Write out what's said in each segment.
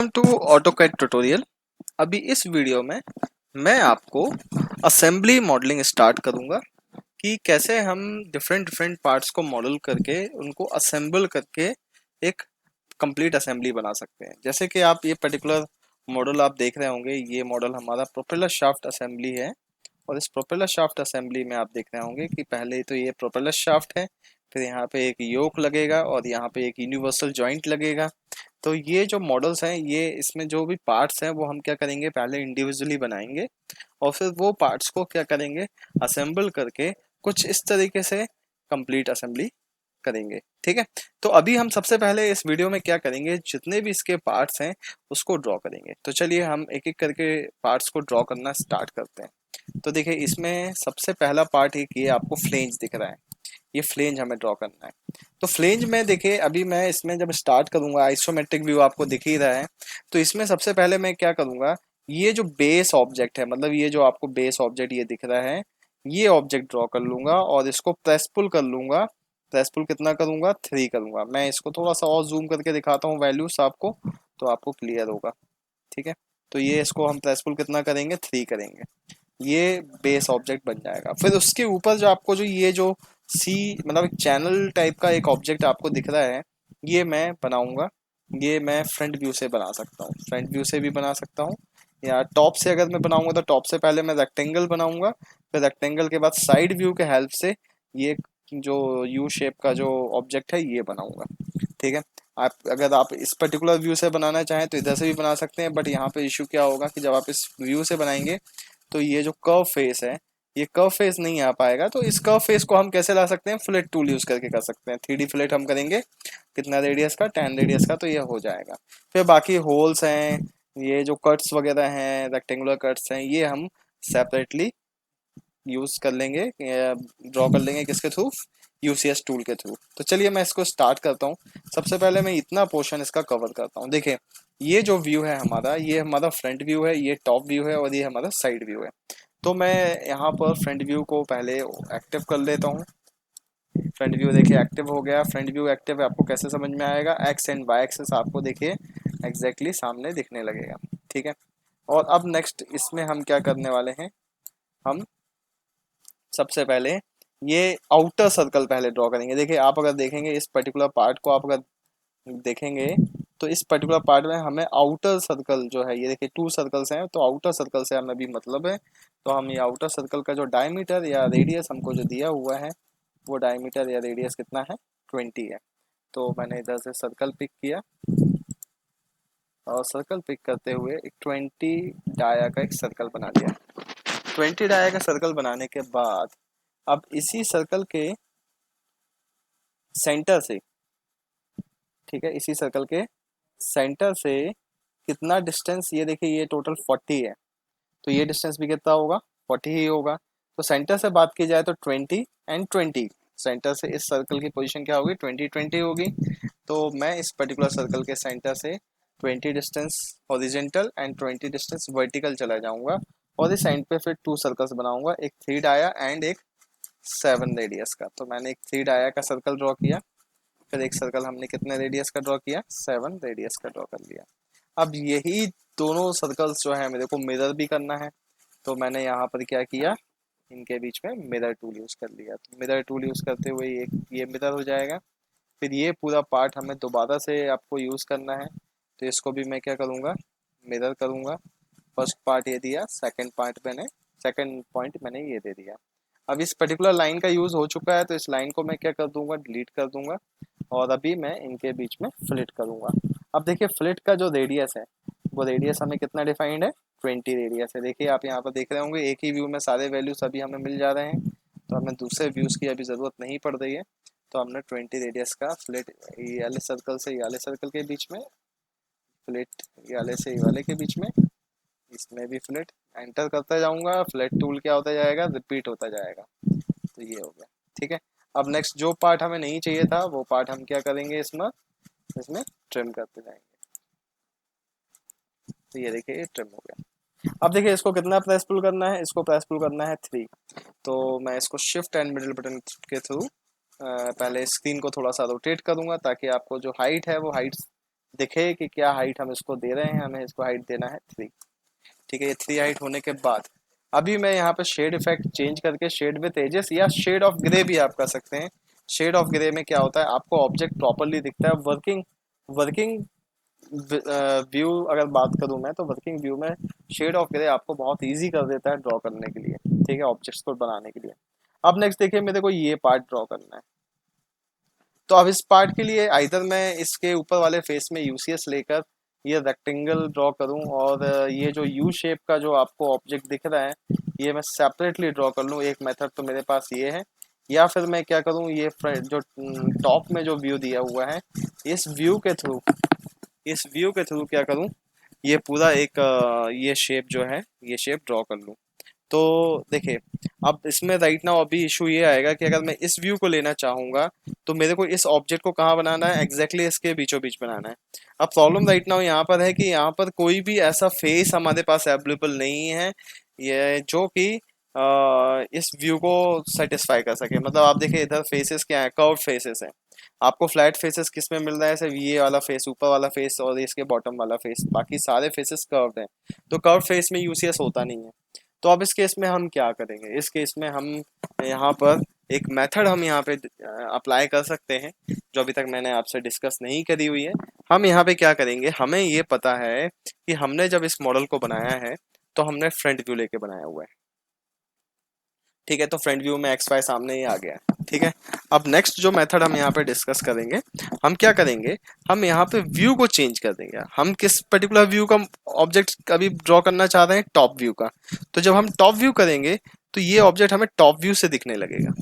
To AutoCAD tutorial. अभी इस video में मैं आपको असेंबली मॉडलिंग स्टार्ट करूंगा कि कैसे हम डिफरेंट डिफरेंट पार्ट्स को मॉडल करके उनको असेंबल करके एक कंप्लीट असेंबली बना सकते हैं। जैसे कि आप ये पर्टिकुलर मॉडल आप देख रहे होंगे, ये मॉडल हमारा प्रोपेलर शाफ्ट असेंबली है। और इस प्रोपेलर शाफ्ट असेंबली में आप देख रहे होंगे कि पहले तो ये प्रोपेलर शाफ्ट है, फिर यहाँ पे एक योक लगेगा और यहाँ पे एक यूनिवर्सल जॉइंट लगेगा। तो ये जो मॉडल्स हैं, ये इसमें जो भी पार्ट्स हैं वो हम क्या करेंगे, पहले इंडिविजुअली बनाएंगे और फिर वो पार्ट्स को क्या करेंगे, असेंबल करके कुछ इस तरीके से कंप्लीट असेंबली करेंगे। ठीक है, तो अभी हम सबसे पहले इस वीडियो में क्या करेंगे, जितने भी इसके पार्ट्स हैं उसको ड्रॉ करेंगे। तो चलिए हम एक एक करके पार्ट्स को ड्रॉ करना स्टार्ट करते हैं। तो देखिए, इसमें सबसे पहला पार्ट एक ये आपको फ्लेंज दिख रहा है, ये फ्लेंज हमें ड्रॉ करना है। तो फ्लेंज में देखिए, अभी मैं इसमें जब स्टार्ट करूंगा, आइसोमेट्रिक व्यू आपको दिख ही रहा है। तो इसमें सबसे पहले मैं क्या करूंगा, ये जो बेस ऑब्जेक्ट है, मतलब ये जो आपको बेस ऑब्जेक्ट ये दिख रहा है, ये ऑब्जेक्ट ड्रॉ कर लूंगा और इसको प्रेस पुल कर लूंगा। प्रेस पुल कितना करूंगा, 3 करूंगा। मैं इसको थोड़ा सा और जूम करके दिखाता हूँ वैल्यूज आपको, तो आपको क्लियर होगा। ठीक है, तो ये इसको हम प्रेस पुल कितना करेंगे, 3 करेंगे। ये बेस ऑब्जेक्ट बन जाएगा। फिर उसके ऊपर जो आपको जो ये जो सी मतलब एक चैनल टाइप का एक ऑब्जेक्ट आपको दिख रहा है, ये मैं बनाऊंगा। ये मैं फ्रंट व्यू से बना सकता हूँ, फ्रंट व्यू से भी बना सकता हूँ, या टॉप से अगर मैं बनाऊंगा तो टॉप से पहले मैं रेक्टेंगल बनाऊंगा, फिर रेक्टेंगल के बाद साइड व्यू के हेल्प से ये जो यू शेप का जो ऑब्जेक्ट है ये बनाऊंगा। ठीक है, आप इस पर्टिकुलर व्यू से बनाना चाहें तो इधर से भी बना सकते हैं, बट यहाँ पे इशू क्या होगा कि जब आप इस व्यू से बनाएंगे तो ये जो कर्व फेस है, ये कर्व फेस नहीं आ पाएगा। तो इस कर्व फेस को हम कैसे ला सकते हैं, फ्लेट टूल यूज करके कर सकते हैं। 3D फ्लेट हम करेंगे, कितना रेडियस का, 10 रेडियस का, तो ये हो जाएगा। फिर बाकी होल्स हैं, ये जो कट्स वगैरह हैं, रेक्टेंगुलर कट्स हैं, ये हम सेपरेटली यूज कर लेंगे, ड्रॉ कर लेंगे किसके थ्रू, यूसीएस टूल के थ्रू। तो चलिए मैं इसको स्टार्ट करता हूँ। सबसे पहले मैं इतना पोर्शन इसका कवर करता हूँ। देखिए, ये जो व्यू है हमारा, ये हमारा फ्रंट व्यू है, ये टॉप व्यू है और ये हमारा साइड व्यू है। तो मैं यहाँ पर फ्रंट व्यू को पहले एक्टिव कर लेता हूँ। फ्रंट व्यू देखिए एक्टिव हो गया। फ्रंट व्यू एक्टिव है, आपको कैसे समझ में आएगा, एक्स एंड वाई एक्सेस आपको देखिए एग्जैक्टली सामने दिखने लगेगा। ठीक है, और अब नेक्स्ट इसमें हम क्या करने वाले हैं, हम सबसे पहले ये आउटर सर्कल पहले ड्रॉ करेंगे। देखिए, आप अगर देखेंगे इस पर्टिकुलर पार्ट को, आप अगर देखेंगे तो इस पर्टिकुलर पार्ट में हमें आउटर सर्कल जो है, ये देखिए 2 सर्कल्स हैं, तो आउटर सर्कल से हमें भी मतलब है। तो हम ये आउटर सर्कल का जो डायमीटर या रेडियस हमको जो दिया हुआ है, वो डायमीटर या रेडियस कितना है, 20 है। तो मैंने इधर से सर्कल पिक किया और सर्कल पिक करते हुए एक 20 डाया का एक सर्कल बना लिया। 20 डाया का सर्कल बनाने के बाद अब इसी सर्कल के सेंटर से, ठीक है, इसी सर्कल के सेंटर से कितना डिस्टेंस, ये देखिए ये टोटल 40 है, तो ये डिस्टेंस भी कितना होगा, 40 ही होगा। तो सेंटर से बात की जाए तो 20 एंड 20, सेंटर से इस सर्कल की पोजीशन क्या होगी, 20 होगी। तो मैं इस पर्टिकुलर सर्कल के सेंटर से 20 distance horizontal and 20 distance vertical चला जाऊंगा और इस एंड पे फिर 2 सर्कल्स बनाऊंगा, एक 3 डाया एंड एक 7 रेडियस का। तो मैंने एक 3 डाया का सर्कल ड्रॉ किया, फिर एक सर्कल हमने कितने रेडियस का ड्रॉ किया, 7 रेडियस का ड्रॉ कर लिया। अब यही दोनों सर्कल्स जो है मेरे को मिरर भी करना है, तो मैंने यहाँ पर क्या किया, इनके बीच में मिरर टूल यूज कर लिया। तो मिरर टूल यूज करते हुए एक ये मिरर हो जाएगा। फिर ये पूरा पार्ट हमें दोबारा से आपको यूज करना है, तो इसको भी मैं क्या करूँगा, मिरर करूँगा। फर्स्ट पार्ट ये दिया, सेकंड पॉइंट मैंने ये दे दिया। अब इस पर्टिकुलर लाइन का यूज हो चुका है, तो इस लाइन को मैं क्या कर दूंगा, डिलीट कर दूंगा और अभी मैं इनके बीच में फ्लिट करूंगा। अब देखिए, फ्लिट का जो रेडियस है, वो रेडियस हमें कितना डिफाइंड है, 20 रेडियस है। देखिए, आप यहाँ पर देख रहे होंगे एक ही व्यू में सारे वैल्यूज अभी हमें मिल जा रहे हैं, तो हमें दूसरे व्यूज की अभी जरूरत नहीं पड़ रही है। तो हमने 20 रेडियस का फ्लिट ये वाले सर्कल से ये वाले सर्कल के बीच में, फ्लिट ये वाले से ये वाले के बीच में, इसमें भी फ्लिट एंटर करता जाऊंगा। फ्लैट टूल क्या होता जाएगा, रिपीट होता जाएगा। तो ये हो गया। ठीक है, अब नेक्स्ट जो पार्ट हमें नहीं चाहिए था, वो पार्ट हम क्या करेंगे, इसमें इसमें ट्रिम करते जाएंगे। तो ये देखिए, ये ट्रिम हो गया। अब देखिए, इसको कितना प्रेस पुल करना है, इसको प्रेस पुल करना है 3। तो मैं इसको शिफ्ट एंड मिडिल बटन के थ्रू पहले स्क्रीन को थोड़ा सा रोटेट करूंगा, ताकि आपको जो हाइट है वो हाइट दिखे कि क्या हाइट हम इसको दे रहे हैं, हमें इसको हाइट देना है 3। ठीक है, ये 3 हाइट होने के बाद अभी मैं यहाँ पे शेड इफेक्ट चेंज करके शेड विथ एजेस या शेड ऑफ ग्रे भी आप कर सकते हैं। शेड ऑफ ग्रे में क्या होता है, आपको ऑब्जेक्ट प्रॉपरली दिखता है। वर्किंग वर्किंग व्यू अगर बात करूं मैं, तो वर्किंग व्यू में शेड ऑफ ग्रे आपको बहुत इजी कर देता है ड्रॉ करने के लिए। ठीक है, ऑब्जेक्ट्स को बनाने के लिए। अब नेक्स्ट देखिए, मेरे को ये पार्ट ड्रॉ करना है। तो अब इस पार्ट के लिए आइदर मैं इसके ऊपर वाले फेस में यूसीएस लेकर ये रेक्टेंगल ड्रॉ करूं, और ये जो यू शेप का जो आपको ऑब्जेक्ट दिख रहा है ये मैं सेपरेटली ड्रॉ कर लूं। एक मेथड तो मेरे पास ये है। या फिर मैं क्या करूं, ये जो टॉप में जो व्यू दिया हुआ है, इस व्यू के थ्रू इस व्यू के थ्रू क्या करूं, ये पूरा एक ये शेप जो है, ये शेप ड्रॉ कर लूं। तो देखिए, अब इसमें राइट नाउ अभी इशू ये आएगा कि अगर मैं इस व्यू को लेना चाहूंगा तो मेरे को इस ऑब्जेक्ट को कहाँ बनाना है, एग्जैक्टली इसके बीचों बीच बनाना है। अब प्रॉब्लम राइट नाउ यहाँ पर है कि यहाँ पर कोई भी ऐसा फेस हमारे पास अवेलेबल नहीं है ये जो कि इस व्यू को सेटिस्फाई कर सके। मतलब आप देखिए, इधर फेसेस क्या है, कर्व फेसेस हैं। आपको फ्लैट फेसेस किस में मिल रहा है, सिर्फ ये वाला फेस, ऊपर वाला फेस और इसके बॉटम वाला फेस, बाकी सारे फेसेस कर्व्ड हैं। तो कर्व फेस में यूसीएस होता नहीं है। तो अब इस केस में हम क्या करेंगे, इस केस में हम यहाँ पर एक मेथड हम यहाँ पे अप्लाई कर सकते हैं जो अभी तक मैंने आपसे डिस्कस नहीं करी हुई है। हम यहाँ पे क्या करेंगे, हमें ये पता है कि हमने जब इस मॉडल को बनाया है तो हमने फ्रंट व्यू लेके बनाया हुआ है। ठीक है, तो फ्रंट व्यू में एक्स वाई सामने ही आ गया है। ठीक है, अब नेक्स्ट जो मेथड हम यहाँ पे डिस्कस करेंगे, हम क्या करेंगे, हम यहाँ पे व्यू को चेंज कर देंगे। हम किस पर्टिकुलर व्यू का ऑब्जेक्ट अभी ड्रॉ करना चाह रहे हैं, टॉप व्यू का। तो जब हम टॉप व्यू करेंगे तो ये ऑब्जेक्ट हमें टॉप व्यू से दिखने लगेगा।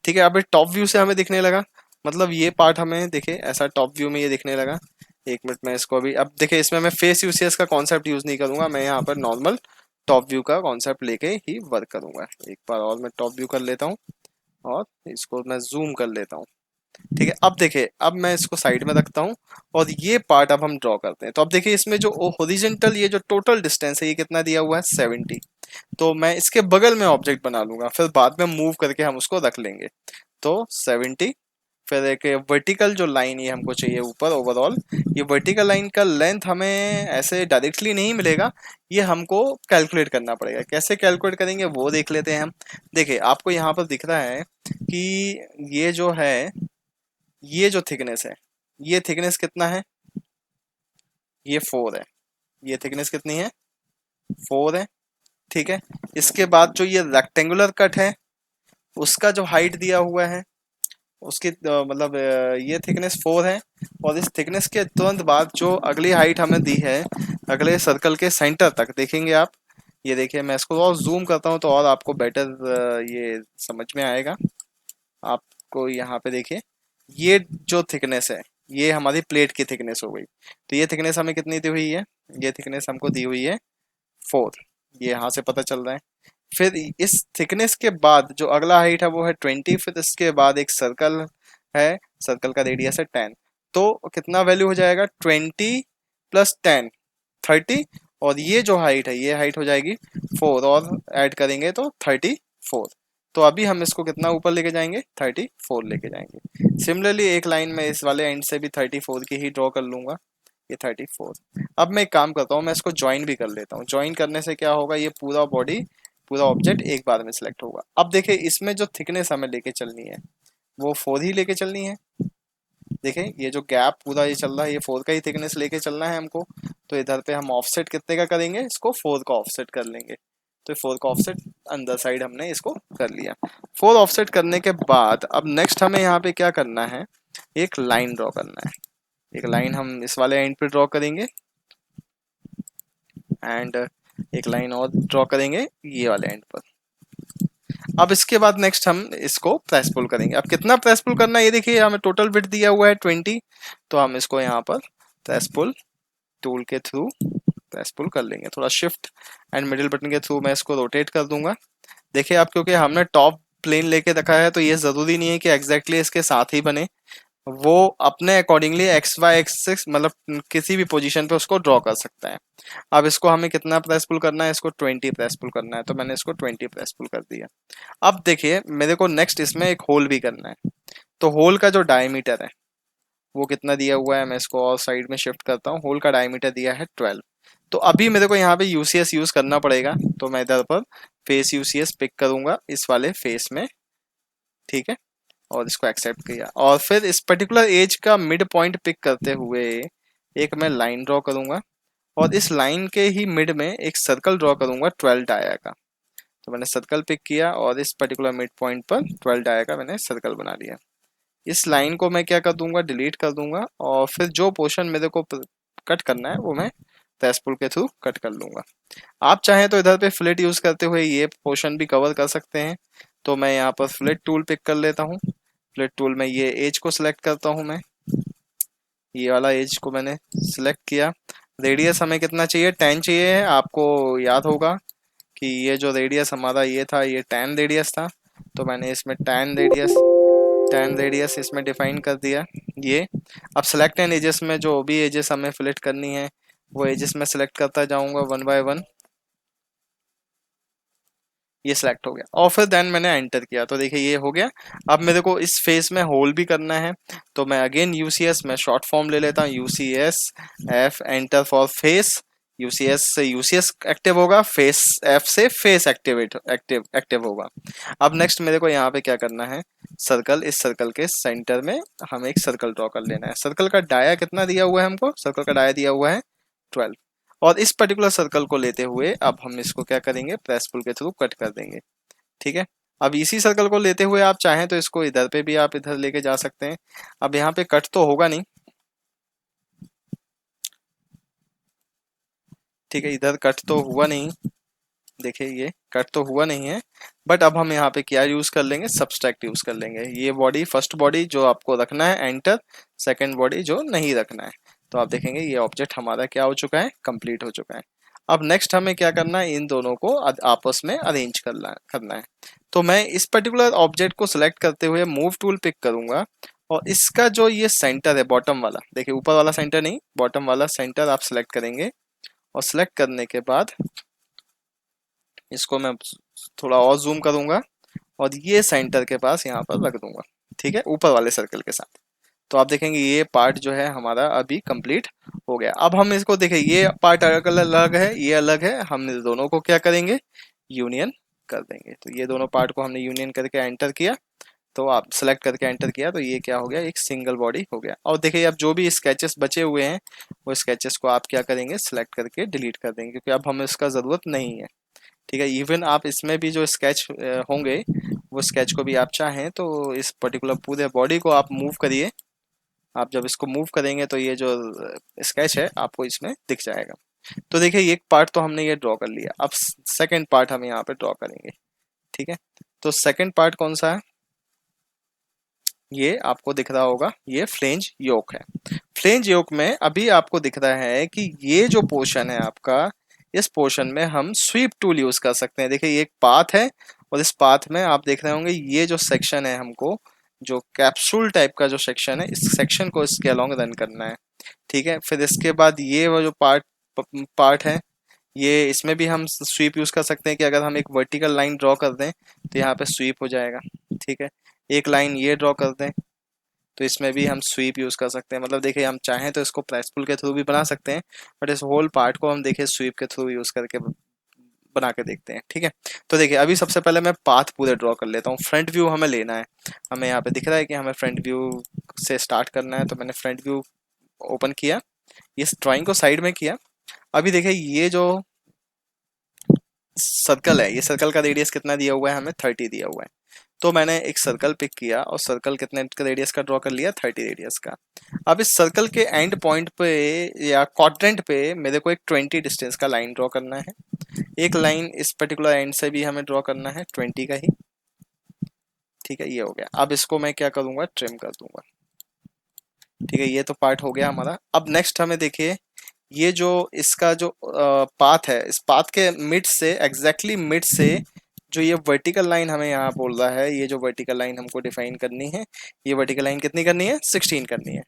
ठीक है, अब टॉप व्यू से हमें दिखने लगा, मतलब ये पार्ट हमें देखे ऐसा टॉप व्यू में ये दिखने लगा। एक मिनट में इसको अभी, अब देखिए इसमें मैं फेस यूसीएस का कॉन्सेप्ट यूज नहीं करूंगा, मैं यहाँ पर नॉर्मल टॉप व्यू का कॉन्सेप्ट लेके ही वर्क करूंगा। एक बार और मैं टॉप व्यू कर लेता हूँ और इसको मैं जूम कर लेता हूँ। ठीक है, अब देखिए, अब मैं इसको साइड में रखता हूँ और ये पार्ट अब हम ड्रॉ करते हैं। तो अब देखिए, इसमें जो हॉरिजॉन्टल ये जो टोटल डिस्टेंस है ये कितना दिया हुआ है, 70। तो मैं इसके बगल में ऑब्जेक्ट बना लूंगा, फिर बाद में मूव करके हम उसको रख लेंगे। तो 70, फिर एक वर्टिकल जो लाइन ये हमको चाहिए ऊपर ओवरऑल, ये वर्टिकल लाइन का लेंथ हमें ऐसे डायरेक्टली नहीं मिलेगा, ये हमको कैलकुलेट करना पड़ेगा। कैसे कैलकुलेट करेंगे वो देख लेते हैं हम। देखिए, आपको यहाँ पर दिख रहा है कि ये जो है, ये जो थिकनेस है, ये थिकनेस कितना है, ये 4 है। ये थिकनेस कितनी है, 4 है। ठीक है, इसके बाद जो ये रेक्टेंगुलर कट है उसका जो हाइट दिया हुआ है उसकी मतलब ये थिकनेस 4 है। और इस थिकनेस के तुरंत बाद जो अगली हाइट हमें दी है, अगले सर्कल के सेंटर तक देखेंगे आप, ये देखिए, मैं इसको और जूम करता हूँ तो और आपको बेटर ये समझ में आएगा। आपको यहाँ पे देखिए, ये जो थिकनेस है ये हमारी प्लेट की थिकनेस हो गई। तो ये थिकनेस हमें कितनी दी हुई है, ये थिकनेस हमको दी हुई है 4, ये यहाँ से पता चल रहा है। फिर इस थिकनेस के बाद जो अगला हाइट है वो है 20। फिर इसके बाद एक सर्कल है, सर्कल का रेडियस है 10। तो कितना वैल्यू हो जाएगा, 20 प्लस 10, 30। और ये जो हाइट है ये हाइट हो जाएगी 4, और ऐड करेंगे तो 34। तो अभी हम इसको कितना ऊपर लेके जाएंगे, 34 लेके जाएंगे। सिमिलरली एक लाइन में इस वाले एंड से भी 34 की ही ड्रॉ कर लूंगा, ये 34। अब मैं एक काम करता हूँ, मैं इसको ज्वाइन भी कर लेता हूँ। ज्वाइन करने से क्या होगा, ये पूरा बॉडी, पूरा ऑब्जेक्ट एक बार में सिलेक्ट होगा। अब देखिए, इसमें जो थिकनेस हमें लेके चलनी है वो 4 ही लेके चलनी है। देखें, ये जो गैप पूरा ये चल रहा है, ये 4 का ही थिकनेस लेके चलना है हमको। तो इधर पे हम ऑफसेट कितने का करेंगे, इसको 4 का ऑफसेट कर लेंगे। तो 4 का ऑफसेट अंदर साइड हमने इसको कर लिया। 4 ऑफसेट करने के बाद अब नेक्स्ट हमें यहाँ पे क्या करना है, एक लाइन ड्रॉ करना है। एक लाइन हम इस वाले एंड पे ड्रॉ करेंगे एंड एक लाइन और ड्रॉ करेंगे ये वाले एंड पर। अब इसके बाद नेक्स्ट हम इसको प्रेस पुल करेंगे। अब कितना प्रेस पुल करना है ये देखिए, हमें टोटल विड्थ दिया हुआ है 20। तो हम इसको यहाँ पर प्रेस पुल टूल के थ्रू प्रेस पुल कर लेंगे। थोड़ा शिफ्ट एंड मिडिल बटन के थ्रू मैं इसको रोटेट कर दूंगा। देखिए, अब क्योंकि हमने टॉप प्लेन लेके रखा है तो ये जरूरी नहीं है कि एग्जैक्टली इसके साथ ही बने, वो अपने अकॉर्डिंगली एक्स वाई एक्सिस मतलब किसी भी पोजीशन पे उसको ड्रॉ कर सकता है। अब इसको हमें कितना प्रेस पुल करना है, इसको 20 प्रेस पुल करना है। तो मैंने इसको 20 प्रेस पुल कर दिया। अब देखिए, मेरे को नेक्स्ट इसमें एक होल भी करना है। तो होल का जो डायमीटर है वो कितना दिया हुआ है, मैं इसको और साइड में शिफ्ट करता हूँ। होल का डायमीटर दिया है 12। तो अभी मेरे को यहाँ पे यूसीएस यूज करना पड़ेगा, तो मैं इधर पर फेस यूसीएस पिक करूंगा इस वाले फेस में, ठीक है, और इसको एक्सेप्ट किया। और फिर इस पर्टिकुलर एज का मिड पॉइंट पिक करते हुए एक मैं लाइन ड्रॉ करूंगा, और इस लाइन के ही मिड में एक सर्कल ड्रॉ करूंगा 12 डाया का। तो मैंने सर्कल पिक किया और इस पर्टिकुलर मिड पॉइंट पर 12 डाया का मैंने सर्कल बना लिया। इस लाइन को मैं क्या कर दूंगा, डिलीट कर दूंगा, और फिर जो पोर्शन मेरे को कट करना है वो मैं प्रेस पुल के थ्रू कट कर लूंगा। आप चाहें तो इधर पे फ्लिट यूज करते हुए ये पोर्शन भी कवर कर सकते हैं। तो मैं यहाँ पर फ्लिट टूल पिक कर लेता हूँ। फ्लिट टूल में ये एज को सिलेक्ट करता हूँ मैं, ये वाला एज को मैंने सिलेक्ट किया। रेडियस हमें कितना चाहिए, 10 चाहिए है। आपको याद होगा कि ये जो रेडियस हमारा ये था, ये 10 रेडियस था। तो मैंने इसमें 10 रेडियस इसमें डिफाइन कर दिया। ये अब सेलेक्ट एंड एजेस में जो भी एजेस हमें फिलेट करनी है वो एजेस में सेलेक्ट करता जाऊंगा वन बाय वन। ये सिलेक्ट हो गया और फिर देन मैंने एंटर किया, तो देखिए ये हो गया। अब मेरे को इस फेस में होल भी करना है, तो मैं अगेन यूसीएस में शॉर्ट फॉर्म ले लेता हूँ, UCS F, enter for face. UCS से यूसीएस एक्टिव होगा, फेस एफ से फेस एक्टिव होगा। अब नेक्स्ट मेरे को यहाँ पे क्या करना है, सर्कल, इस सर्कल के सेंटर में हमें एक सर्कल ड्रॉ कर लेना है। सर्कल का डाया कितना दिया हुआ है हमको, सर्कल का डाया दिया हुआ है 12। और इस पर्टिकुलर सर्कल को लेते हुए अब हम इसको क्या करेंगे, प्रेस पुल के थ्रू कट कर देंगे, ठीक है। अब इसी सर्कल को लेते हुए आप चाहें तो इसको इधर पे भी आप इधर लेके जा सकते हैं। अब यहाँ पे कट तो होगा नहीं, ठीक है, इधर कट तो हुआ नहीं, देखिए ये कट तो हुआ नहीं है। बट अब हम यहाँ पे क्या यूज कर लेंगे, सब्सट्रैक्ट यूज कर लेंगे। ये बॉडी, फर्स्ट बॉडी जो आपको रखना है एंटर, सेकंड बॉडी जो नहीं रखना है। तो आप देखेंगे ये ऑब्जेक्ट हमारा क्या हो चुका है, कंप्लीट हो चुका है। अब नेक्स्ट हमें क्या करना है, इन दोनों को आपस में अरेंज करना है। तो मैं इस पर्टिकुलर ऑब्जेक्ट को सिलेक्ट करते हुए मूव टूल पिक करूंगा, और इसका जो ये सेंटर है बॉटम वाला, देखिए ऊपर वाला सेंटर नहीं, बॉटम वाला सेंटर आप सिलेक्ट करेंगे। और सिलेक्ट करने के बाद इसको मैं थोड़ा और जूम करूंगा और ये सेंटर के पास यहाँ पर रख दूंगा, ठीक है, ऊपर वाले सर्कल के साथ। तो आप देखेंगे ये पार्ट जो है हमारा अभी कंप्लीट हो गया। अब हम इसको देखें, ये पार्ट अलग है, ये अलग है, हम इस दोनों को क्या करेंगे, यूनियन कर देंगे। तो ये दोनों पार्ट को हमने यूनियन करके एंटर किया, तो आप सेलेक्ट करके एंटर किया, तो ये क्या हो गया, एक सिंगल बॉडी हो गया। और देखिए अब जो भी स्केचेस बचे हुए हैं वो स्केचेस को आप क्या करेंगे, सिलेक्ट करके डिलीट कर देंगे, क्योंकि अब हमें इसका ज़रूरत नहीं है, ठीक है। इवन आप इसमें भी जो स्केच होंगे वो स्केच को भी आप चाहें तो इस पर्टिकुलर पूरे बॉडी को आप मूव करिए। आप जब इसको मूव करेंगे तो ये जो स्केच है आपको इसमें दिख जाएगा। तो देखिए एक पार्ट तो हमने ये ड्रॉ कर लिया। अब सेकंड पार्ट हम यहाँ पे ड्रॉ करेंगे, ठीक है। तो सेकंड पार्ट कौन सा है, ये आपको दिख रहा होगा, ये फ्लेंज योक है। फ्लेंज योक में अभी आपको दिख रहा है कि ये जो पोर्शन है आपका, इस पोर्शन में हम स्वीप टूल यूज कर सकते हैं। देखिए ये एक पाथ है, और इस पाथ में आप देख रहे होंगे ये जो सेक्शन है, हमको जो कैप्सूल टाइप का जो सेक्शन है, इस सेक्शन को इसके अलोंग रन करना है, ठीक है। फिर इसके बाद ये वो जो पार्ट है, ये इसमें भी हम स्वीप यूज कर सकते हैं कि अगर हम एक वर्टिकल लाइन ड्रॉ कर दें तो यहाँ पे स्वीप हो जाएगा, ठीक है। एक लाइन ये ड्रॉ कर दें तो इसमें भी हम स्वीप यूज कर सकते हैं। मतलब देखिए हम चाहें तो इसको प्रेस पुल के थ्रू भी बना सकते हैं, बट इस होल पार्ट को हम देखिए स्वीप के थ्रू यूज करके बना के देखते हैं, ठीक है। तो देखिए अभी सबसे पहले मैं पाथ पूरे ड्रॉ कर लेता हूँ। फ्रंट व्यू हमें लेना है, हमें यहाँ पे दिख रहा है कि हमें फ्रंट व्यू से स्टार्ट करना है, तो मैंने फ्रंट व्यू ओपन किया, इस ड्राइंग को साइड में किया। अभी देखिए ये जो सर्कल है, ये सर्कल का रेडियस कितना दिया हुआ है, हमें 30 दिया हुआ है। तो मैंने एक सर्कल पिक किया और सर्कल कितने रेडियस का ड्रॉ कर लिया, 30 रेडियस का। अब इस सर्कल के एंड पॉइंट पे या क्वाड्रेंट पे मेरे को एक 20 डिस्टेंस का लाइन ड्रॉ करना है। एक लाइन इस पर्टिकुलर एंड से भी हमें ड्रॉ करना है 20 का ही, ठीक है। ये हो गया। अब इसको मैं क्या करूंगा, ट्रिम कर दूंगा, ठीक है। ये तो पार्ट हो गया हमारा। अब नेक्स्ट हमें देखिए ये जो इसका जो पाथ है, इस पाथ के मिड से, एग्जैक्टली मिड से जो ये वर्टिकल लाइन हमें यहाँ बोल रहा है, ये जो वर्टिकल लाइन हमको डिफाइन करनी है, ये वर्टिकल लाइन कितनी करनी है, 16 करनी है।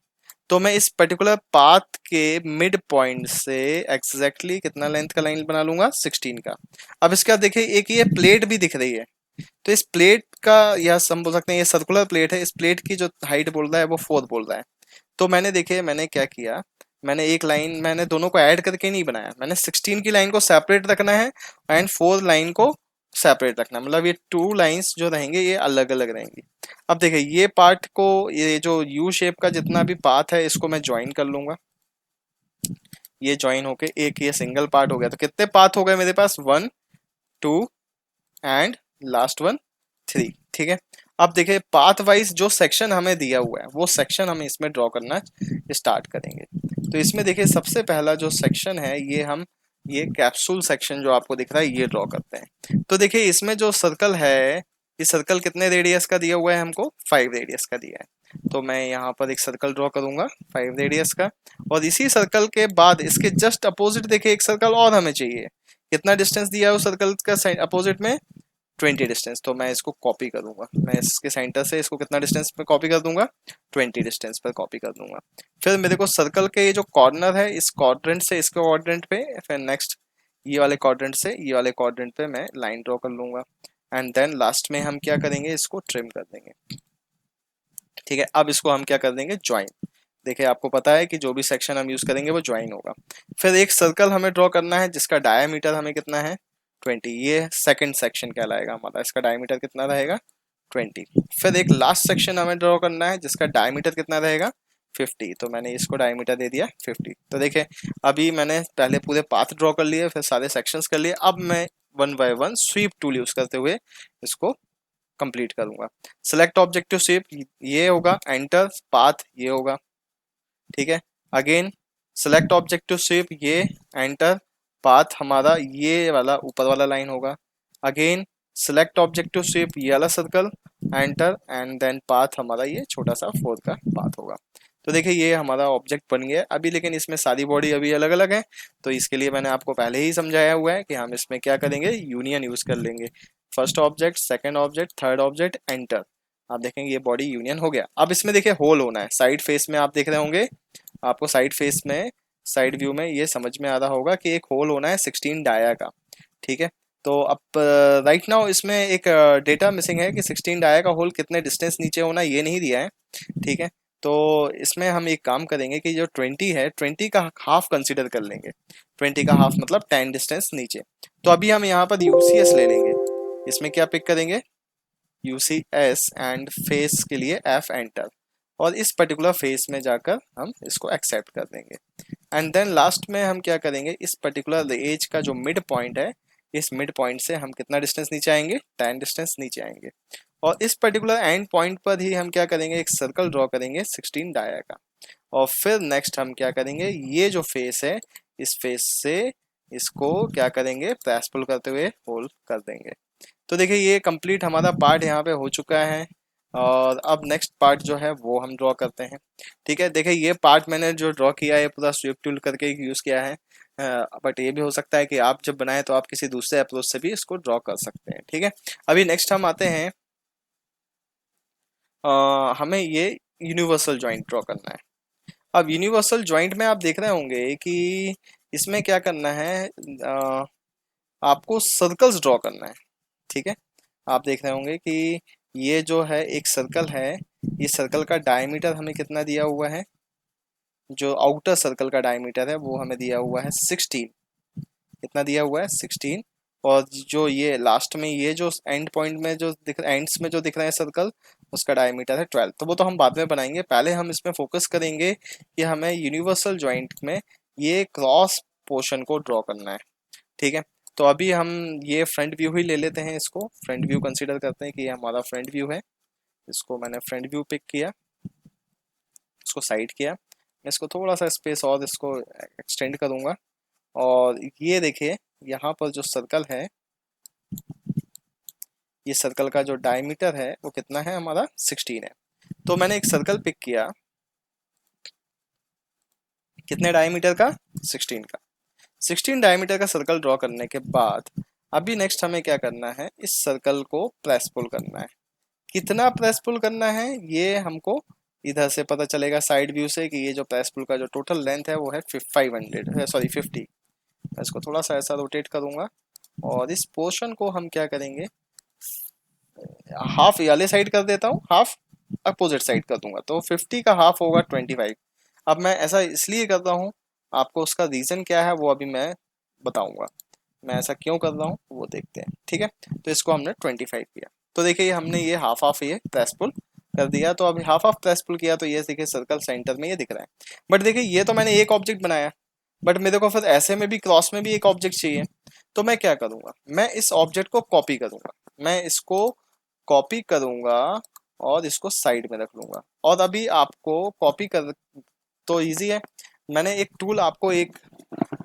तो मैं इस पर्टिकुलर पाथ के मिड पॉइंट से एग्जैक्टली कितना लेंथ का लाइन बना लूंगा, 16 का। अब इसका देखिए एक ये प्लेट भी दिख रही है, तो इस प्लेट का, यह हम बोल सकते हैं ये सर्कुलर प्लेट है, इस प्लेट की जो हाइट बोल रहा है वो 4 बोल रहा है। तो मैंने देखिए मैंने क्या किया, मैंने एक लाइन मैंने दोनों को ऐड करके नहीं बनाया, मैंने 16 की लाइन को सेपरेट रखना है एंड 4 लाइन को सेपरेट रखना है, मतलब ये 2 लाइंस जो रहेंगे ये अलग अलग रहेंगी। अब देखिए ये पार्ट को, ये जो यू शेप का जितना भी पाथ है इसको मैं ज्वाइन कर लूंगा, ये ज्वाइन होके एक ये सिंगल पार्ट हो गया। तो कितने पाथ हो गए मेरे पास, 1 2 एंड लास्ट वन 3, ठीक है। अब देखिए पाथ वाइज जो सेक्शन हमें दिया हुआ है वो सेक्शन हम इसमें ड्रॉ करना स्टार्ट करेंगे। तो इसमें देखिए सबसे पहला जो सेक्शन है ये हम, ये कैप्सूल सेक्शन जो आपको दिख रहा है ये ड्रॉ करते हैं। तो देखिए इसमें जो सर्कल है, ये सर्कल कितने रेडियस का दिया हुआ है हमको, 5 रेडियस का दिया है। तो मैं यहाँ पर एक सर्कल ड्रॉ करूंगा 5 रेडियस का, और इसी सर्कल के बाद इसके जस्ट अपोजिट देखिए एक सर्कल और हमें चाहिए। कितना डिस्टेंस दिया है उस सर्कल का अपोजिट में, 20 डिस्टेंस। तो मैं इसको कॉपी करूंगा, मैं इसके सेंटर से इसको कितना डिस्टेंस पे कॉपी कर दूंगा, 20 डिस्टेंस पर कॉपी कर दूंगा। फिर मेरे को सर्कल के ये जो कॉर्नर है इस क्वाड्रेंट से इसके क्वाड्रेंट पे, फिर नेक्स्ट ये वाले क्वाड्रेंट से ये वाले क्वाड्रेंट पे मैं लाइन ड्रॉ कर लूंगा। एंड देन लास्ट में हम क्या करेंगे, इसको ट्रिम कर देंगे, ठीक है। अब इसको हम क्या कर देंगे, ज्वाइन। देखिए आपको पता है कि जो भी सेक्शन हम यूज करेंगे वो ज्वाइन होगा। फिर एक सर्कल हमें ड्रॉ करना है जिसका डायमीटर हमें कितना है, 20, ये सेकंड सेक्शन कहलाएगा हमारा, इसका डायमीटर कितना रहेगा, 20। फिर एक लास्ट सेक्शन हमें ड्रॉ करना है जिसका डायमीटर कितना रहेगा, 50। तो मैंने इसको डायमीटर दे दिया 50। तो देखिए अभी मैंने पहले पूरे पाथ ड्रॉ कर लिए, फिर सारे सेक्शंस कर लिए। अब मैं one by one sweep tool use करते हुए इसको कंप्लीट करूंगा। सेलेक्ट ऑब्जेक्टिव स्वीप ये होगा, एंटर पाथ ये होगा, ठीक है। अगेन सेलेक्ट ऑब्जेक्टिव स्वीप ये, एंटर पाथ हमारा ये वाला ऊपर वाला लाइन होगा। अगेन सेलेक्ट ऑब्जेक्टिव स्वीप ये वाला circle, enter and then path हमारा ये छोटा सा 4 का पाथ होगा। तो देखिए ये हमारा ऑब्जेक्ट बन गया अभी, लेकिन इसमें सारी बॉडी अभी अलग अलग है। तो इसके लिए मैंने आपको पहले ही समझाया हुआ है कि हम इसमें क्या करेंगे, यूनियन यूज कर लेंगे। First object, second object, third object, enter. आप देखेंगे ये बॉडी यूनियन हो गया। अब इसमें देखिए होल होना है, साइड फेस में आप देख रहे होंगे, आपको साइड फेस में, साइड व्यू में ये समझ में आ रहा होगा कि एक होल होना है 16 डाया का, ठीक है। तो अब राइट नाउ इसमें एक डेटा मिसिंग है कि 16 डाया का होल कितने डिस्टेंस नीचे होना ये नहीं दिया है, ठीक है। तो इसमें हम एक काम करेंगे कि जो 20 है 20 का हाफ कंसीडर कर लेंगे। 20 का हाफ मतलब 10 डिस्टेंस नीचे। तो अभी हम यहाँ पर यूसीएस ले लेंगे, इसमें क्या पिक करेंगे, यूसीएस एंड फेस के लिए एफ एंटर, और इस पर्टिकुलर फेस में जाकर हम इसको एक्सेप्ट कर देंगे। एंड देन लास्ट में हम क्या करेंगे, इस पर्टिकुलर एज का जो मिड पॉइंट है, इस मिड पॉइंट से हम कितना डिस्टेंस नीचे आएंगे, 10 डिस्टेंस नीचे आएंगे। और इस पर्टिकुलर एंड पॉइंट पर ही हम क्या करेंगे, एक सर्कल ड्रॉ करेंगे 16 डाया का। और फिर नेक्स्ट हम क्या करेंगे, ये जो फेस है इस फेस से इसको क्या करेंगे, प्रेस पुल करते हुए होल्ड कर देंगे। तो देखिए ये कंप्लीट हमारा पार्ट यहाँ पे हो चुका है। और अब नेक्स्ट पार्ट जो है वो हम ड्रॉ करते हैं, ठीक है। देखिए ये पार्ट मैंने जो ड्रॉ किया है पूरा स्वीप टूल करके यूज़ किया है, बट ये भी हो सकता है कि आप जब बनाए तो आप किसी दूसरे अप्रोच से भी इसको ड्रॉ कर सकते हैं, ठीक है। अभी नेक्स्ट हम आते हैं, हमें ये यूनिवर्सल जॉइंट ड्रॉ करना है। अब यूनिवर्सल जॉइंट में आप देख रहे होंगे कि इसमें क्या करना है, आपको सर्कल्स ड्रॉ करना है, ठीक है। आप देख रहे होंगे कि ये जो है एक सर्कल है, ये सर्कल का डायमीटर हमें कितना दिया हुआ है, जो आउटर सर्कल का डायमीटर है वो हमें दिया हुआ है 16। कितना दिया हुआ है, 16। और जो ये लास्ट में ये जो एंड पॉइंट में जो दिख एंड्स में जो दिख रहा है सर्कल, उसका डायमीटर है 12। तो वो तो हम बाद में बनाएंगे, पहले हम इसमें फोकस करेंगे कि हमें यूनिवर्सल जॉइंट में ये क्रॉस पोर्शन को ड्रॉ करना है, ठीक है। तो अभी हम ये फ्रंट व्यू ही ले लेते हैं, इसको फ्रंट व्यू कंसीडर करते हैं कि ये हमारा फ्रंट व्यू है। इसको मैंने फ्रंट व्यू पिक किया, इसको साइड किया, मैं इसको थोड़ा सा स्पेस और इसको एक्सटेंड करूंगा। और ये देखिए यहाँ पर जो सर्कल है, ये सर्कल का जो डायमीटर है वो कितना है हमारा, 16 है। तो मैंने एक सर्कल पिक किया, कितने डायमीटर का, 16 का। 16 डायमीटर का सर्कल ड्रॉ करने के बाद अभी नेक्स्ट हमें क्या करना है, इस सर्कल को प्रेस पुल करना है। कितना प्रेस पुल करना है ये हमको इधर से पता चलेगा साइड व्यू से कि ये जो प्रेस पुल का जो टोटल लेंथ है वो है 500 सॉरी 50। मैं इसको थोड़ा सा ऐसा रोटेट करूंगा और इस पोर्शन को हम क्या करेंगे, हाफ वाले साइड कर देता हूँ, हाफ अपोजिट साइड कर दूंगा, तो 50 का हाफ होगा 25। अब मैं ऐसा इसलिए कर रहा हूँ, आपको उसका रीज़न क्या है वो अभी मैं बताऊंगा। मैं ऐसा क्यों कर रहा हूँ वो देखते हैं, ठीक है। तो इसको हमने 25 किया, तो देखिए हमने ये हाफ हाफ ये प्रेस पुल कर दिया। तो अभी हाफ हाफ प्रेस पुल किया तो ये देखिए सर्कल सेंटर में ये दिख रहा है। बट देखिए ये तो मैंने एक ऑब्जेक्ट बनाया, बट मेरे को फिर ऐसे में भी क्रॉस में भी एक ऑब्जेक्ट चाहिए। तो मैं क्या करूँगा, मैं इस ऑब्जेक्ट को कॉपी करूँगा, मैं इसको कॉपी करूँगा और इसको साइड में रख लूँगा। और अभी आपको कॉपी कर तो ईजी है, मैंने एक टूल आपको एक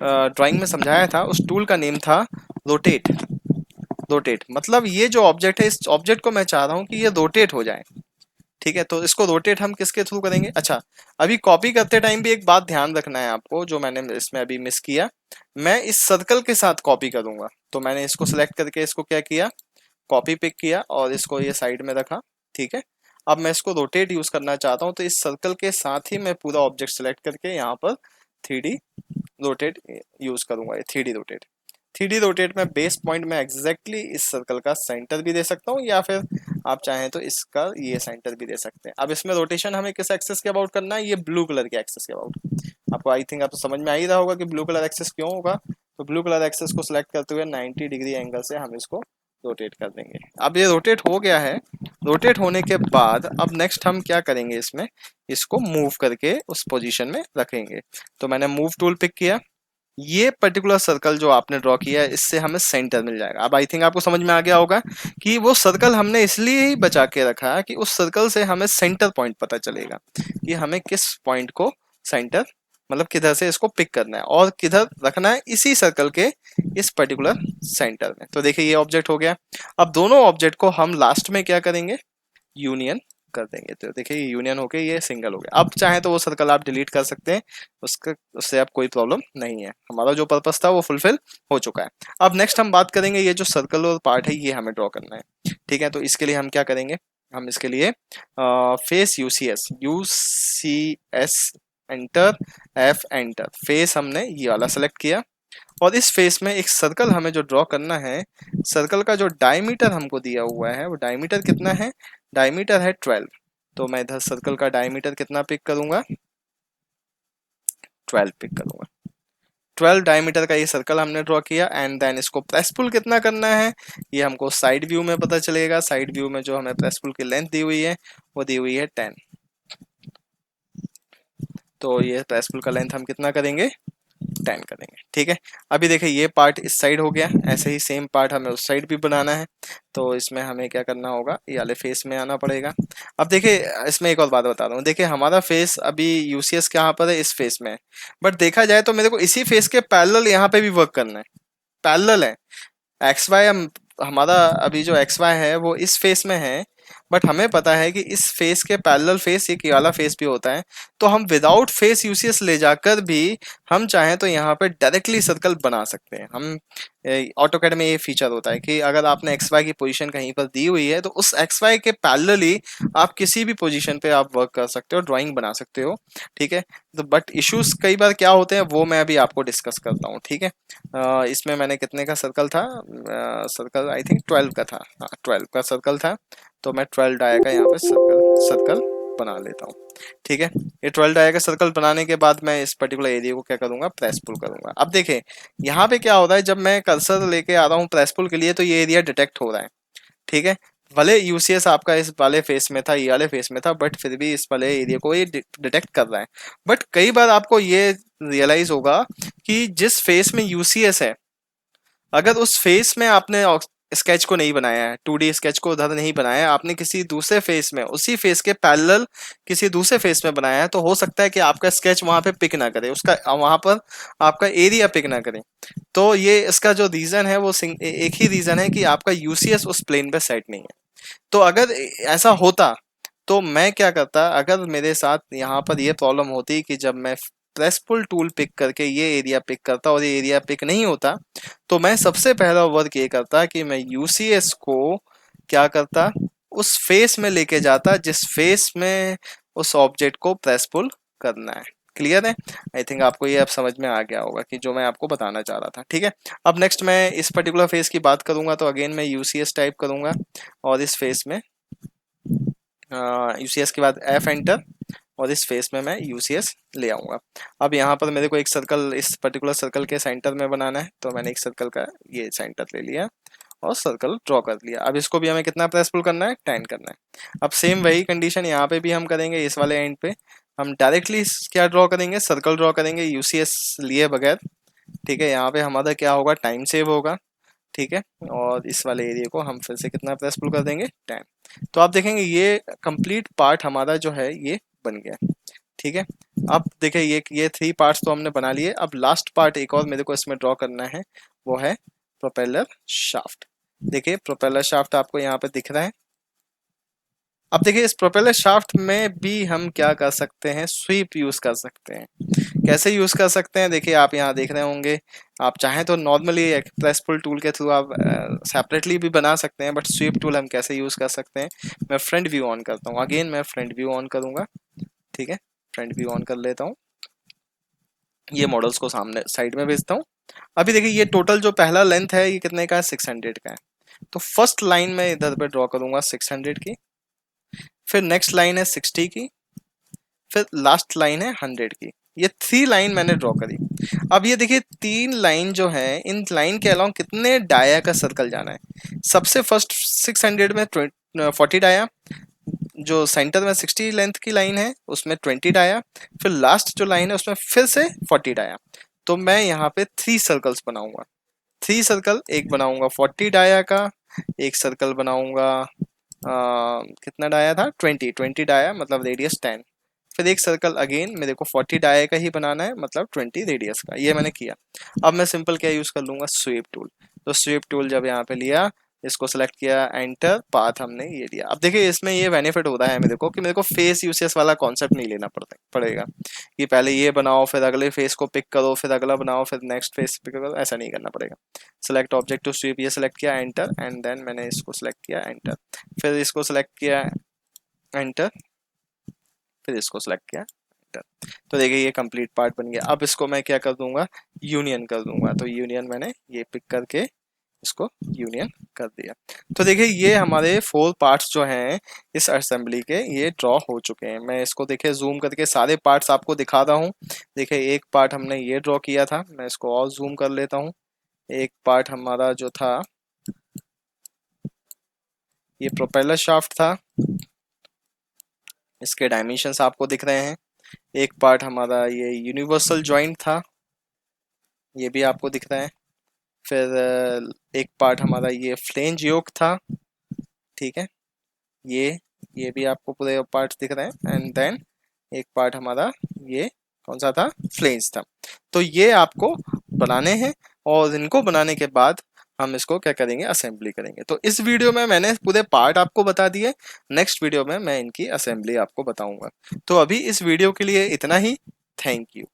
ड्राइंग में समझाया था, उस टूल का नेम था रोटेट। रोटेट मतलब ये जो ऑब्जेक्ट है, इस ऑब्जेक्ट को मैं चाह रहा हूँ कि ये रोटेट हो जाए, ठीक है। तो इसको रोटेट हम किसके थ्रू करेंगे, अच्छा अभी कॉपी करते टाइम भी एक बात ध्यान रखना है आपको, जो मैंने इसमें अभी मिस किया। मैं इस सर्कल के साथ कॉपी करूंगा, तो मैंने इसको सिलेक्ट करके इसको क्या किया, कॉपी पिक किया और इसको ये साइड में रखा, ठीक है। अब मैं इसको रोटेट यूज करना चाहता हूँ, तो इस सर्कल के साथ ही मैं पूरा ऑब्जेक्ट सेलेक्ट करके यहाँ पर 3D रोटेट यूज करूंगा। ये 3D रोटेट, 3D रोटेट में बेस पॉइंट में एग्जैक्टली इस सर्कल का सेंटर भी दे सकता हूँ, या फिर आप चाहें तो इसका ये सेंटर भी दे सकते हैं। अब इसमें रोटेशन हमें किस एक्सेस के अबाउट करना है, ये ब्लू कलर के एक्सेस के अबाउट। आपको आई थिंक आपको समझ में आ ही रहा होगा कि ब्लू कलर एक्सेस क्यों होगा। तो ब्लू कलर एक्सेस को सिलेक्ट करते हुए 90 डिग्री एंगल से हम इसको रोटेट कर देंगे। अब ये रोटेट हो गया है। रोटेट होने के बाद अब नेक्स्ट हम क्या करेंगे, इसमें इसको मूव करके उस पोजीशन में रखेंगे। तो मैंने मूव टूल पिक किया, ये पर्टिकुलर सर्कल जो आपने ड्रॉ किया है इससे हमें सेंटर मिल जाएगा। अब आई थिंक आपको समझ में आ गया होगा कि वो सर्कल हमने इसलिए ही बचा के रखा है कि उस सर्कल से हमें सेंटर पॉइंट पता चलेगा कि हमें किस पॉइंट को सेंटर मतलब किधर से इसको पिक करना है और किधर रखना है, इसी सर्कल के इस पर्टिकुलर सेंटर में। तो देखिए ये ऑब्जेक्ट हो गया। अब दोनों ऑब्जेक्ट को हम लास्ट में क्या करेंगे, यूनियन कर देंगे। तो देखिए ये यूनियन होके ये सिंगल हो गया। अब चाहे तो वो सर्कल आप डिलीट कर सकते हैं, उसका उससे अब कोई प्रॉब्लम नहीं है, हमारा जो पर्पस था वो फुलफिल हो चुका है। अब नेक्स्ट हम बात करेंगे, ये जो सर्कल और पार्ट है ये हमें ड्रॉ करना है, ठीक है। तो इसके लिए हम क्या करेंगे, हम इसके लिए face UCS, UCS enter, F enter, face हमने ये वाला सेलेक्ट किया। और इस फेस में एक सर्कल हमें जो ड्रॉ करना है, सर्कल का जो डायमीटर हमको दिया हुआ है वो डायमीटर कितना है, डायमीटर है 12। तो मैं इधर सर्कल का डायमीटर कितना पिक करूंगा, 12 पिक करूंगा। 12 डायमीटर का ये सर्कल हमने ड्रॉ किया। एंड देन इसको प्रेस पुल कितना करना है ये हमको साइड व्यू में पता चलेगा। साइड व्यू में जो हमें प्रेस पुल की लेंथ दी हुई है वो दी हुई है 10। तो ये प्रेस पुल का लेंथ हम कितना करेंगे, 10 करेंगे, ठीक है। अभी देखिए ये पार्ट इस साइड हो गया, ऐसे ही सेम पार्ट हमें उस साइड भी बनाना है। तो इसमें हमें क्या करना होगा, ये वाले फेस में आना पड़ेगा। अब देखिए इसमें एक और बात बता रहा हूँ, देखिए हमारा फेस अभी यूसीएस कहाँ पर है, इस फेस में है। बट देखा जाए तो मेरे को इसी फेस के पैरेलल यहाँ पे भी वर्क करना है, पैरेलल है। एक्स वाई हमारा अभी जो एक्स वाई है वो इस फेस में है, बट हमें पता है कि इस फेस के पैरेलल फेस एक ये वाला फेस भी होता है। तो हम विदाउट फेस यूसीएस ले जाकर भी हम चाहें तो यहाँ पे डायरेक्टली सर्कल बना सकते हैं। हम ऑटोकैड में ये फीचर होता है कि अगर आपने एक्स वाई की पोजीशन कहीं पर दी हुई है तो उस एक्स वाई के पैरेलली आप किसी भी पोजीशन पे आप वर्क कर सकते हो, ड्राइंग बना सकते हो, ठीक है। तो बट इश्यूज कई बार क्या होते हैं वो मैं अभी आपको डिस्कस करता हूँ, ठीक है। इसमें मैंने कितने का सर्कल था, सर्कल आई थिंक 12 का था, हाँ 12 का सर्कल था। तो मैं 12 डाया का यहाँ पे सर्कल सर्कल बना लेता हूँ, ठीक है। ये 12 डाया का सर्कल बनाने के बाद मैं इस पर्टिकुलर एरिया को क्या करूंगा, प्रेस पुल करूंगा। अब देखें यहाँ पे क्या होता है, जब मैं कर्सर लेके आ रहा हूँ प्रेस पुल के लिए तो ये एरिया डिटेक्ट हो रहा है, ठीक है। भले यूसीएस आपका इस वाले फेस में था, ये वाले फेस में था, बट फिर भी इस वाले एरिया को ये डिटेक्ट कर रहा है। बट कई बार आपको ये रियलाइज होगा कि जिस फेस में यूसीएस है, अगर उस फेस में आपने स्केच को नहीं बनाया है, 2D स्केच को उधर नहीं बनाया है, आपने किसी दूसरे फेस में उसी फेस के पैरेलल किसी दूसरे फेस में बनाया है, तो हो सकता है कि आपका स्केच वहां पे पिक ना करे, उसका वहां पर आपका एरिया पिक ना करे। तो ये इसका जो रीजन है वो एक ही रीजन है कि आपका यूसीएस उस प्लेन पे सेट नहीं है। तो अगर ऐसा होता तो मैं क्या करता, अगर मेरे साथ यहाँ पर ये प्रॉब्लम होती कि जब मैं प्रेस पुल टूल पिक करके ये एरिया पिक करता और ये एरिया पिक नहीं होता, तो मैं सबसे पहला वर्क ये करता कि मैं यूसीएस को क्या करता, उस फेस में लेके जाता जिस फेस में उस ऑब्जेक्ट को प्रेस पुल करना है। क्लियर है, आई थिंक आपको ये अब समझ में आ गया होगा कि जो मैं आपको बताना चाह रहा था, ठीक है। अब नेक्स्ट मैं इस पर्टिकुलर फेस की बात करूंगा, तो अगेन मैं यूसीएस टाइप करूंगा और इस फेस में यूसीएस के बाद F एंटर, और इस फेस में मैं यूसीएस ले आऊंगा। अब यहाँ पर मेरे को एक सर्कल इस पर्टिकुलर सर्कल के सेंटर में बनाना है, तो मैंने एक सर्कल का ये सेंटर ले लिया और सर्कल ड्रॉ कर लिया। अब इसको भी हमें कितना प्रेस पुल करना है, 10 करना है। अब सेम वही कंडीशन यहाँ पे भी हम करेंगे। इस वाले एंड पे हम डायरेक्टली क्या ड्रॉ करेंगे, सर्कल ड्रॉ करेंगे यूसीएस लिए बगैर। ठीक है, यहाँ पे हमारा क्या होगा, टाइम सेव होगा। ठीक है, और इस वाले एरिया को हम फिर से कितना प्रेस पुल कर देंगे, 10। तो आप देखेंगे ये कंप्लीट पार्ट हमारा जो है ये बन गया। ठीक है, अब देखिए ये 3 पार्ट्स तो हमने बना लिए। अब लास्ट पार्ट एक और मेरे को इसमें ड्रॉ करना है, वो है प्रोपेलर शाफ्ट। देखिए प्रोपेलर शाफ्ट आपको यहाँ पे दिख रहा है। अब देखिए इस प्रोपेलर शाफ्ट में भी हम क्या कर सकते हैं, स्वीप यूज कर सकते हैं। कैसे यूज कर सकते हैं, देखिए आप यहाँ देख रहे होंगे। आप चाहें तो नॉर्मली प्रेस पुल टूल के थ्रू आप सेपरेटली भी बना सकते हैं, बट स्वीप टूल हम कैसे यूज कर सकते हैं, मैं फ्रंट व्यू ऑन करता हूँ। अगेन मैं फ्रंट व्यू ऑन करूंगा। ठीक है, फ्रंट व्यू ऑन कर लेता हूँ। ये मॉडल्स को सामने साइड में भेजता हूँ। अभी देखिए ये टोटल जो पहला लेंथ है ये कितने का है, 600 का है। तो फर्स्ट लाइन में इधर पे ड्रॉ करूंगा 600 की, फिर नेक्स्ट लाइन है 60 की, फिर लास्ट लाइन है 100 की। ये 3 लाइन मैंने ड्रॉ करी। अब ये देखिए 3 लाइन जो है, इन लाइन के अलावा कितने डाया का सर्कल जाना है। सबसे फर्स्ट 600 में 40 डाया, जो सेंटर में 60 लेंथ की लाइन है उसमें 20 डाया, फिर लास्ट जो लाइन है उसमें फिर से 40 डाया। तो मैं यहाँ पे 3 सर्कल्स बनाऊंगा। 3 सर्कल, एक बनाऊंगा 40 डाया का, एक सर्कल बनाऊंगा कितना डाया था, 20 डाया मतलब रेडियस 10। फिर एक सर्कल अगेन मेरे को 40 डाया का ही बनाना है, मतलब 20 रेडियस का। ये मैंने किया। अब मैं सिंपल क्या यूज कर लूंगा, स्वीप टूल। तो स्वीप टूल जब यहाँ पे लिया, इसको सेलेक्ट किया, एंटर, पाथ हमने ये लिया। अब देखिए इसमें ये बेनिफिट होता है मेरे को कि मेरे को फेस यूसेस वाला कॉन्सेप्ट नहीं लेना पड़ेगा कि पहले ये बनाओ फिर अगले फेस को पिक करो, फिर अगला बनाओ, फिर नेक्स्ट फेस पिक करो, ऐसा नहीं करना पड़ेगा। सेलेक्ट ऑब्जेक्ट टू स्वीप, ये सेलेक्ट किया, एंटर, एंड देन मैंने इसको सेलेक्ट किया, एंटर, फिर इसको सेलेक्ट किया, एंटर, फिर इसको सेलेक्ट किया, एंटर। तो देखिए ये कंप्लीट पार्ट बन गया। अब इसको मैं क्या कर दूंगा, यूनियन कर दूंगा। तो यूनियन मैंने ये पिक करके इसको यूनियन कर दिया। तो देखिए ये हमारे 4 पार्ट्स जो हैं इस असेंबली के, ये ड्रॉ हो चुके हैं। मैं इसको देखिए जूम करके सारे पार्ट्स आपको दिखा रहा हूँ। देखिए एक पार्ट हमने ये ड्रॉ किया था, मैं इसको और जूम कर लेता हूँ। एक पार्ट हमारा जो था ये प्रोपेलर शाफ्ट था, इसके डायमेंशंस आपको दिख रहे हैं। एक पार्ट हमारा ये यूनिवर्सल जॉइंट था, ये भी आपको दिख रहा है। फिर एक पार्ट हमारा ये फ्लेंज योक था। ठीक है, ये भी आपको पूरे पार्ट्स दिख रहे हैं। एंड देन एक पार्ट हमारा ये कौन सा था, फ्लेंज था। तो ये आपको बनाने हैं, और इनको बनाने के बाद हम इसको क्या करेंगे, असेंबली करेंगे। तो इस वीडियो में मैंने पूरे पार्ट आपको बता दिए, नेक्स्ट वीडियो में मैं इनकी असेंबली आपको बताऊंगा। तो अभी इस वीडियो के लिए इतना ही। Thank you.